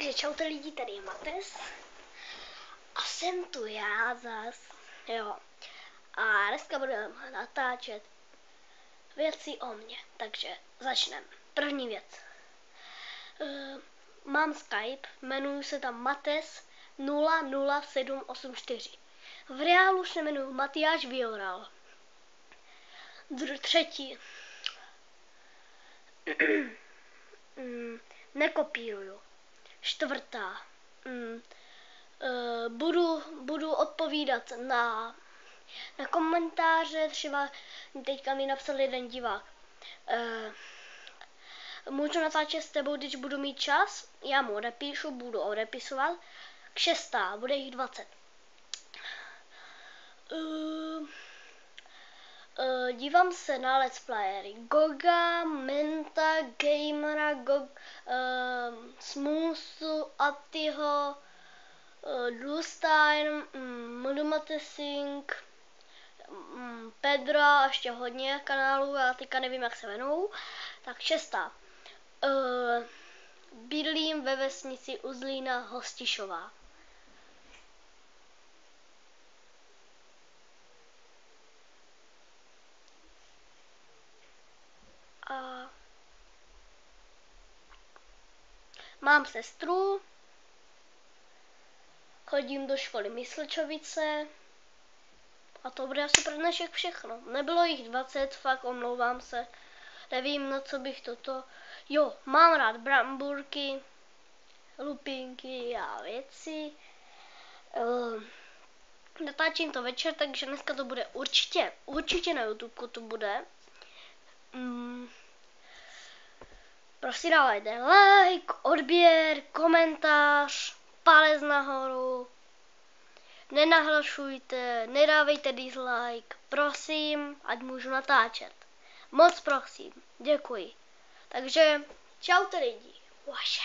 Takže čaute lidi, tady je Mates a jsem tu já zas, jo. A dneska budeme natáčet věci o mně, takže začneme. První věc. Mám Skype, jmenuji se tam Mates 00784. V reálu se jmenuji Matyáš Vioral. Třetí. Nekopíruju. Čtvrtá. Budu odpovídat na komentáře, třeba teďka mi napsal jeden divák. Můžu natáčet s tebou, když budu mít čas? Já mu odepíšu, budu odepisovat. Šestá, bude jich 20. Dívám se na let's playery Goga, Menta, Gamera, Smoothu, Attiho, Dulstein, Mudumatesing, Pedra, ještě hodně kanálů, já teďka nevím, jak se jmenují. Tak šestá. Bydlím ve vesnici Uzlína Hostišová. A mám sestru, chodím do školy Myslčovice a to bude asi pro dnešek všechno. Nebylo jich 20, fakt omlouvám se, nevím, na co bych toto. Jo, mám rád bramburky, lupinky a věci. Natáčím to večer, takže dneska to bude určitě na YouTube to bude. Prosím, dávajte like, odběr, komentář, palec nahoru. Nenahlašujte, nedávejte dislike, prosím, ať můžu natáčet. Moc prosím, děkuji. Takže čaute lidi. Vaše.